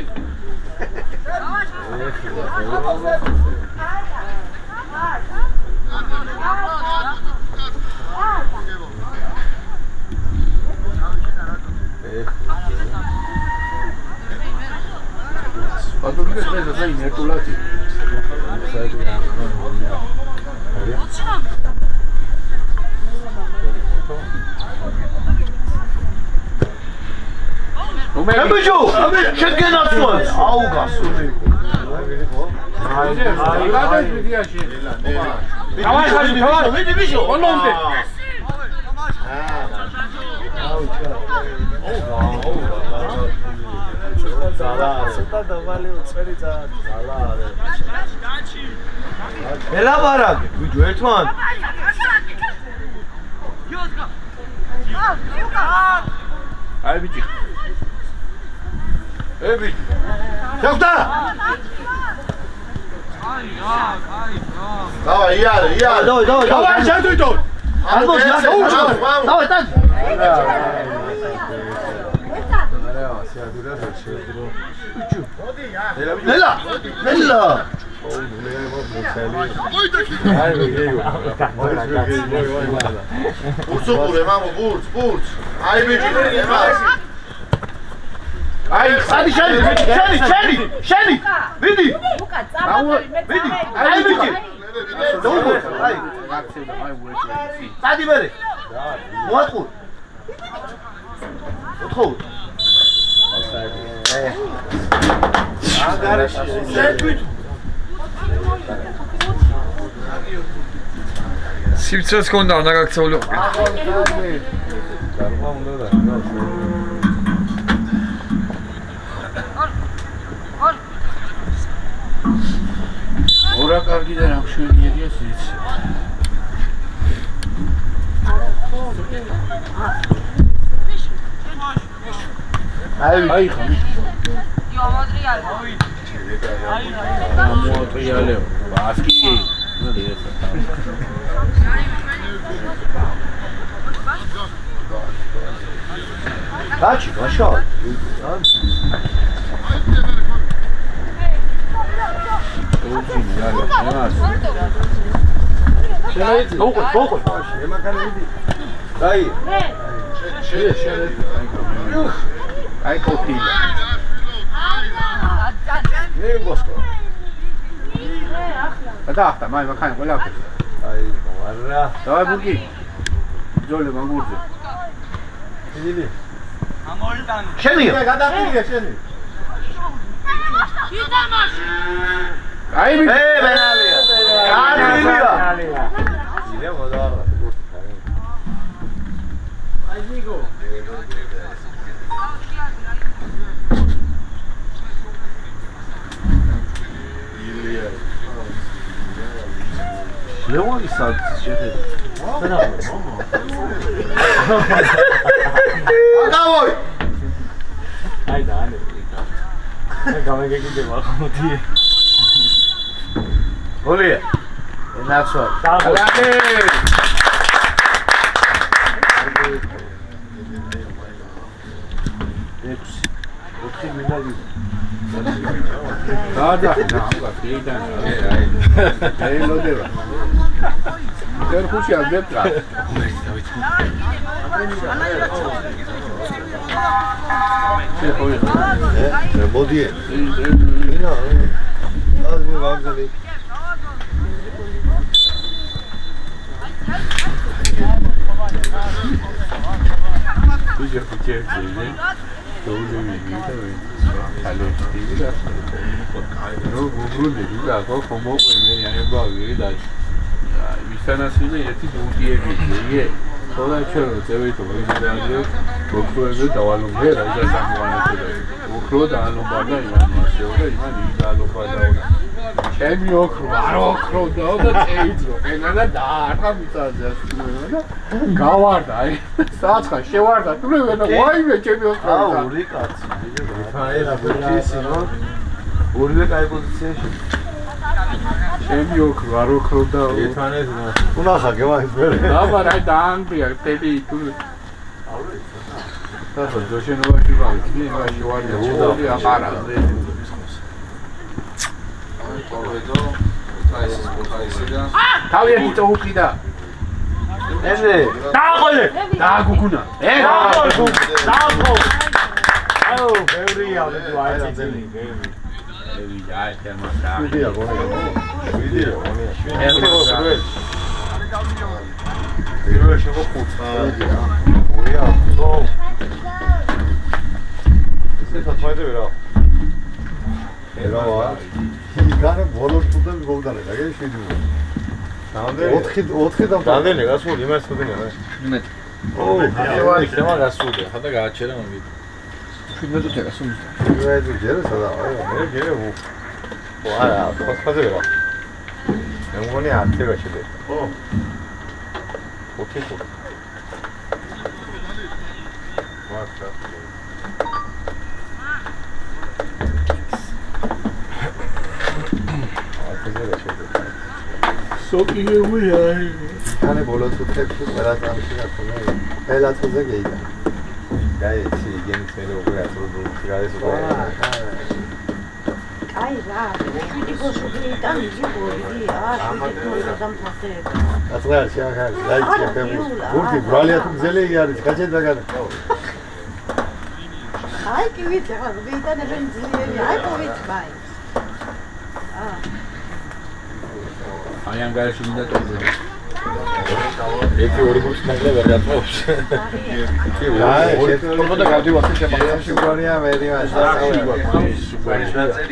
ბატონი ეს ასე ინერტულაცი. ნებიჯო, შეგენაცვალე. აუ გასული. აი, გადაი ვიდიაში. დავაი ხალი, დავაი. ვიდი ბიჭო, ონონდე. აუ ჩა. ზალა, ცოტა დავალი უწერი ზალა არა. ელაბარაკ, ვიჯო ერთმან. აი ბიჭი. ები. შევდა. დავაი, იარე. დავაი, შევდო. ამოს ნახე. დავაი, დად. ნელა. ბურცუყურე მამო, ბურც. აი ბიჭი, ემას. აი, სადი შენი. ვიდი. უკა წამოდი მე. ვიდი. აი ბიჭი. დოუბო. აი. სადი მერე. მოაწყურ. ოთხო. აგარეში. შენ სივრცეც ქონდა უნდა გაქცეულიყო. გარმა უნდა და. ორა კარგი და რა მშვენიერია სიც. აი ხა. მოატრიალეო. ბასკი. დაჩი, გაშალ. Boko. Dai. Ai copila. Ne gosto. Adapta, mai makani quella. Ai, guarda. Dai buchi. Jole mangurze. Vedi. Amoldan. Sceni. Gadapili, sceni. Ai mi. Benalia. Benalia. Diremo da. Ai dico. Leoni sad şefe. Davay. Haydi hadi. Kamera gidiyor bakalım diye. Oluyor. That's what. Da, ei lo deva. Per cui ha detto. Modi. No. Azmi vagzali. Уже хотите, да? То уже видите, алло, стига. Ну, вроде да, как помог мне, я не бавил, да. Висанасили эти дутиеби, е. Тогда что, тебе то видели, боксуэзэ давалумбе, раजा самуанэтэй. Боксуэ давалумбага, иман масёга, иман идалумбага. ჩემი ოქრო, არ ოქრო და წეიძრო. ეგანა დაარტყა მიწაზე. გავარდა, აი, საცხა შევარდა. თუ ვენა ვაიმე ჩემი ოქრო. აუ, ორი კაცი. ფაერა ბერისი, ნო? ორივე კაი პოზიციაში. ჩემი ოქრო, არ ოქრო და ერთმანეთს ნა. უნახა გევაიბერე. აბა, აი დაანგრია, ტები თუ. აუ, და ჯოშენოვაში ვარ, ძინაში ვარ და ჩუდავი აღარა. თავი თუ უკიდა ესე დააყოლე დააგუგუნა დააყოლე აუ ბევრია თუ აი ძილი აი თერმოსტა. ვიდეო გონია. პირველ შეგო 5. ოია, ხო. ესე თვითონ რა. ერავა. იქane ბოლოს თუნდაც გოვდანე, აგერ 7. რამდენი? 4 და რამდენი გასული იმას ხოდენია რა. 19. ო, აი ხემა გასული, ხადა გააჩერა მომი. 17 გასული. ვეძი ჯერა სადა, მე გერე ვუ. ო, არა, ფასფაზე რა. მე მგონი 10 გაშედე. ო. 4. ვართა. სოკი გეუია. კანე ბოლოს უთხებში ყველა წამში გაქონა. ყველა წელზე გეიდა. გაიცი, გენცელო უკვე აწოდო სიგარეს უკვე. აი რა, შვიდი გოშუდი იტან იგი გორი, შვიდი დამფასდება. აწღარ შეახარ, დაიჭი ფემო. გურდი ბრალია თუ გზელეი არის, გაჩენდა განა. აი კი ვიცი, ხო, ვიტანებენ ძლიერი, აი პოვიც ბაი. აი ამ გარშე მინდა ტოვო. ერთი ორი გულს ნაგლა ვერ გაწოვს. აი, შეთქობა გავდივარ შემახში გონია მერია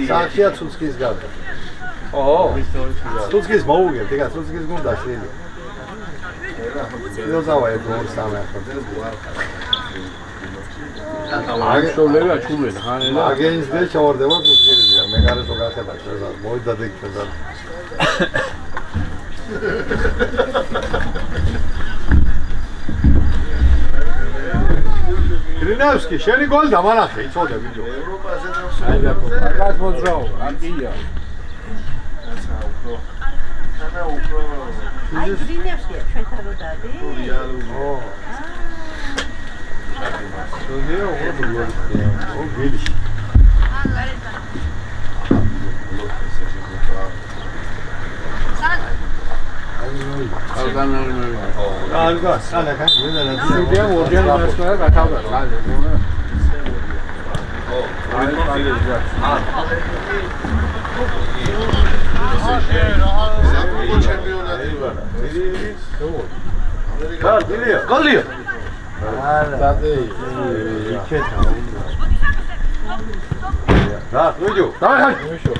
საათია ცუცკის გარდა. ო, ცუცკის მოუგებ, დგა ცუცკის გუნდა შეიძლება. იოზავა ერთ ორ სამე ახლა. აღშოლება ჩულენ, ხანელა. აგენს და ჩავარდება ცუცკიზია, მე გარეთო გახედა შეზა, მოიდადე შეზა. გრინევსკი, შენი გოლი დამანახე, იცოდე ვიდეო. ევროპაზე აი რა ხო, კარგად მოძრაო, ამია. აი გრინევსკი, ჩვენთან რო დადი? ო. სულია უბრალოდ. ო, გილის. ალგა, სალაკა, ვენა სუდია ორჯერ მასკარა გათავდა. ო, აი პალეჟა. ზაფხული ჩემპიონატი ვარა. გოლია, გოლია. დადე, იქეთა. რა, ნუჯო, დავай ხარ. მიშო.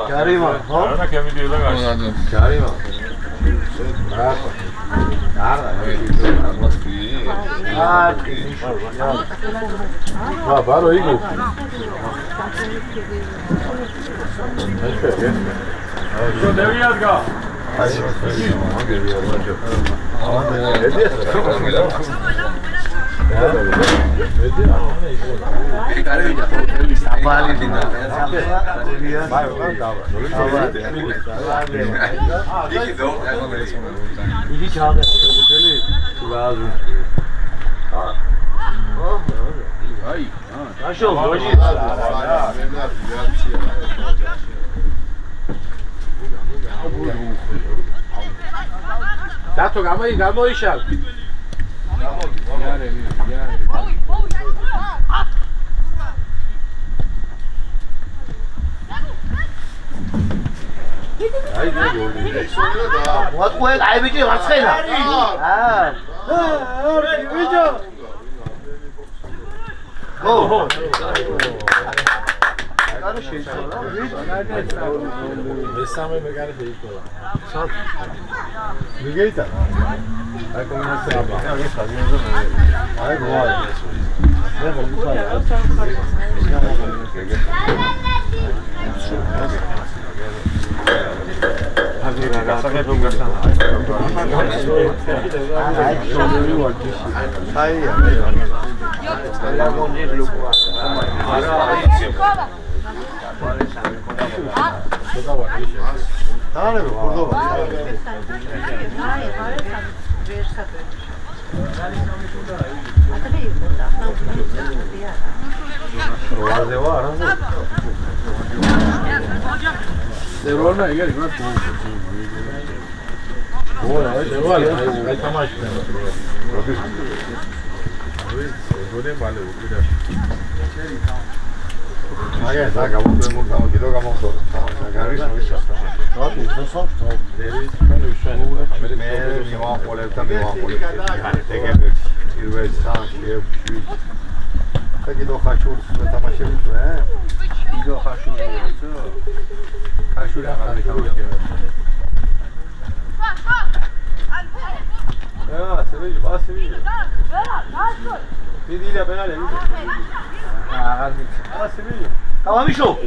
Karima, ho? Ara kemi diyorlar karşı. Karima. Bravo. Arda. Ha, baro igu. Şu deviyat ga. Dato გამოიშალ. What way? I will do what's going on. Oh, Besame me gare veicolo. Migeita. Hai cominciato a Hai vuoi. აი თამაშია. როდის? გოდე მალე უკიდაში. მაგა და გამოდემო კიდო გამოდო. გარის მისასთან. როდი ზოსავთ. დერის კონვიშენ. მე მივაყოლებდა მივაყოლებ. დეგები პირველ სანში. კიდო ხაშურს თამაშები თუ ე? კიდო ხაშურია თუ? ხაშური აღარ თამაშია. Ah, Sevilla, va Sevilla. Vedi la penale, vedi. Ah, Sevilla. Tamam Mişo.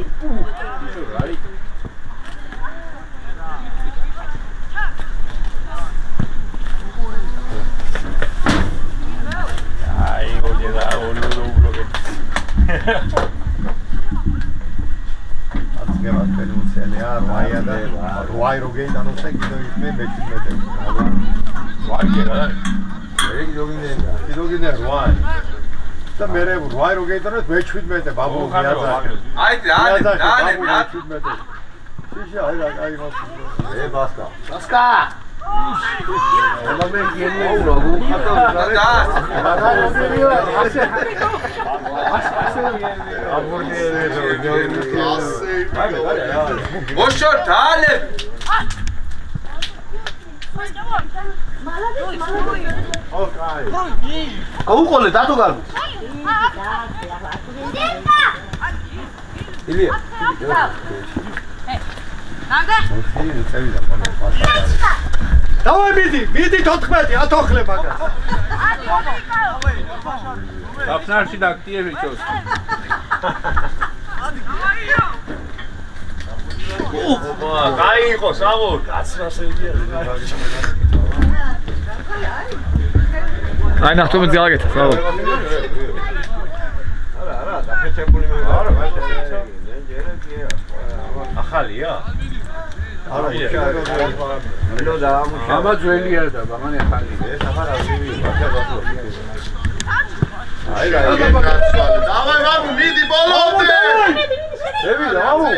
Ay, oye, da, bloque. Azke bak benim seni ya, Ruay Rogey da non sai chi dove me metti. Ruay che era? Gidogi ne Ruay. Da mere Ruay Rogey da non meçhud mete babu yaza. Haydi. Şişe ay bas. Basta. Baska. Ona ben geliyor. Bu kadar. Boşver Talip. Kavukole dato galbu. İliye. Давай მიდი 14 ათოხლე მაგას. აფნარში დაქტიები ჩოს. კაი იყო საღო, კაცმა შეიგია. აი ნახტომიც გააკეთა, საღო. არა, დაფეთებული მე ვარ, ახალია. არა, ნო და ამა ძველია და ბაღანი ახალია. ეს ახალ ავივი, ბაქა ბაქო. აი, დავай ვამუ, მიდი ბოლომდე. ევიდა, ვამუ.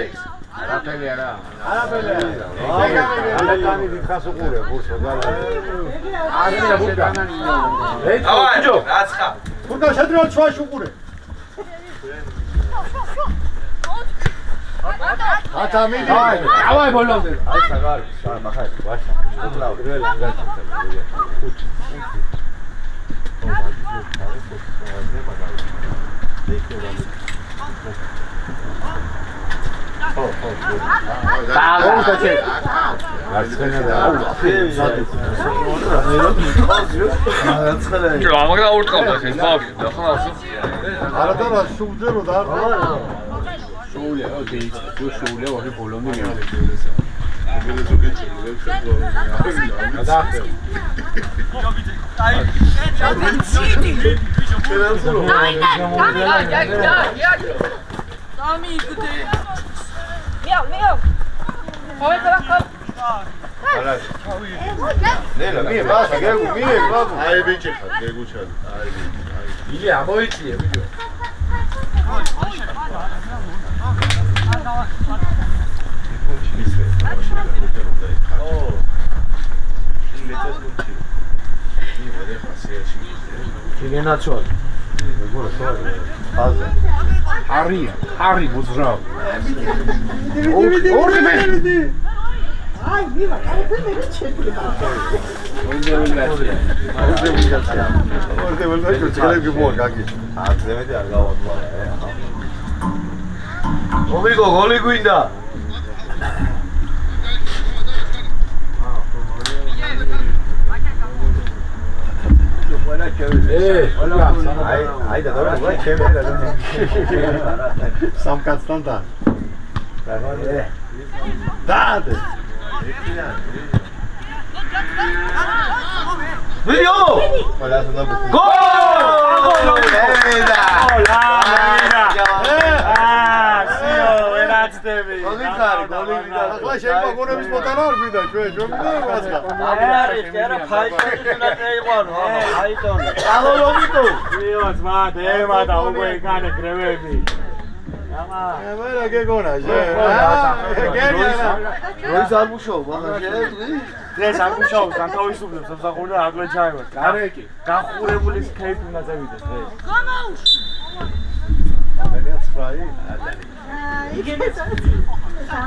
არაფერი არა. არაფერი. ალეკანი დიდხას უყურე, ბურსო გალა. არია ბუტანანი. დავай, რაცხა. თუნდა შედროა ჩვაში უყურე. ათა მიდი. დავай ბოლომდე. აი საგარი, მახარ, ვაშა. უყრავ, პირველ ანგარიშში. ამაგდა ურტყავდა ეს ბავშვი და ხალხი. არა და რა შუძერო და არა. შოულია, დეიც, შოულია, ორი ბოლომდე მივიდა. ნელა მე ბასა გეგუ მე ბაბუ აი ბიჭი ხარ გეგუჩად აი ილი ამოიწია ბიჭო გენაცვალ მეგონა სხვა ფაზა არი ბუძრავ ორი მე აი მივა კარგად მეჩერდი ორდე ველგა ჩელები მოა გაგი აზემეთი არ გავატვა მომიგო გოლი გვინდა აი და დორა გოლა ჩემერა სამკაცთან და დადე ვიდეო ყველა ზონა გოლ ედა სიო ვერაცდები გოლი ვიდა ახლა შეიძლება გონების მოტანა არ გვიდა ჩვენ მიდე ვასკა არა ფაიში უნდა წაიყვანო აიტონო ალოლომიტო ვიო ძმა დემა და უკვე იქანე გრევები მე რა გეგონა შე? როის არ მუშაობ ახლა შე? დღეს არ მუშაობ, განთავისუფლებს სამსახური და აკლე ჩაევარ. გარეკი. გახურებული სქეიპი უნდა წევიდეთ დღეს. ამენია 9-ი?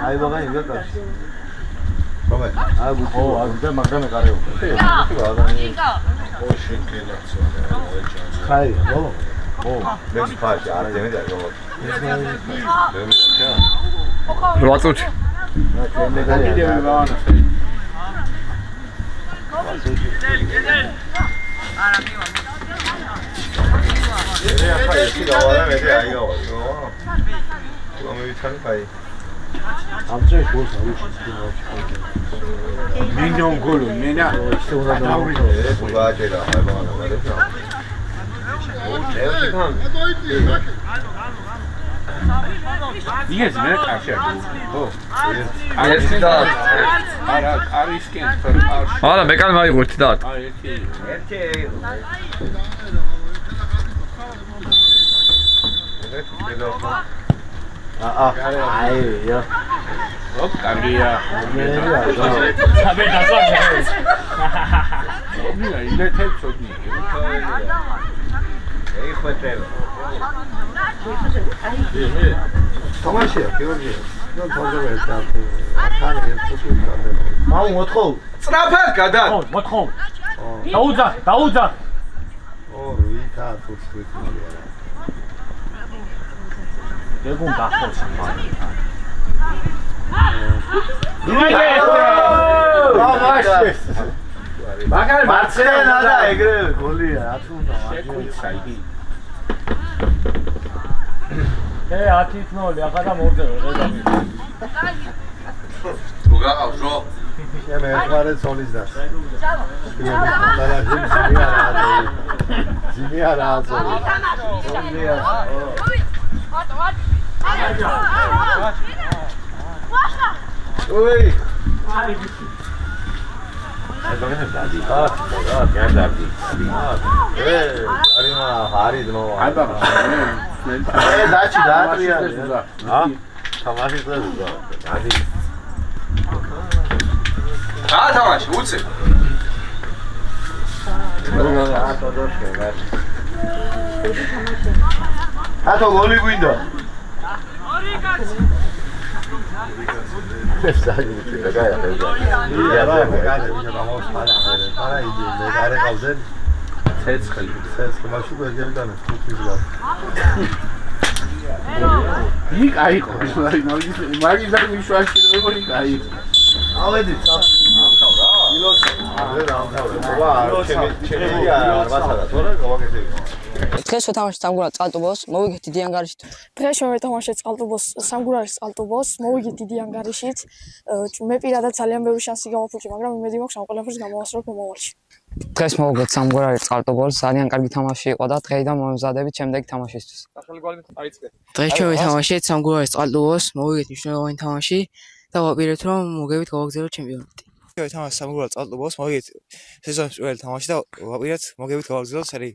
აი ბაბა იგა კარში. ბაბა, აი ბუთო, აი და მაგრამ ეკარეო. ო შეკელაცო. ხაი, ბოლო. ო, მე ფაჭი, არა დემე და ბოლო. რა წუთი? მე კიდევ ვანა. ამწეს გოლს აუშვა მინდონ გოლო მენა გააჭერა ხაიბანა გადაჭა იგეს მე კარშია ო კარში და არა კარისკენ არა მე კან მაიღო ერთი და ერთი აი ია ოპ კარგია საბე დასვანა მია ილეთებს ოდნი ეი ხვეთრევა თამაშია გიორგი ნუ თორდება ეს თან ერთ სულ მაუ მოთხოვ წრაფად გადა მოთხოვ დაუძახ ო რუიკა თუცხვიტია გეგუნ გახოს მაგარი მარცხენა და ეგრევე გოლია რა თქმა შეკვიცა იგი ე 10-0 ახლა და მორწევ რედამი თუ გაღავს რო მე ხარ ცოლის და ძიმი არა ოი აი ბაგენ დადი რა განდაბი არიმა ჰარი დნო აი ბაბა დაჩი დაატრია ა თამაში წელს დადი თამაში უცე ათო გოლი გვინდა დღეს ვეთამაშეთ სამგურალის წყალტუბოს, მოვიგეთ დიდი ანგარიშით. დღეს შევეთამაშეთ წყალტუბოს სამგურალის წყალტუბოს, მოვიგეთ დიდი ანგარიშით. მე პირადად ძალიან ბევრი შანსი გამოფუჭი, მაგრამ იმედი მაქვს ამ ყველაფერს გამოვასწრებ მომავალში. დღეს მოვიგეთ სამგურალის წყალტუბოს, ძალიან კარგი თამაში იყო და დღეიდან მომზადებით შემდეგი თამაშისთვის. დღეს შევეთამაშეთ სამგურალის წყალტუბოს, მოვიგეთ მნიშვნელოვანი თამაში და ვაპირებთ რომ მოგებით გავაგზავნოთ ჩემპიონატი. შევეთამაშეთ სამგურალის წყალტუბოს, მოვიგეთ სეზონის პირველი თამაში და ვაპირებთ მოგებით გავაგზავნოთ სერია.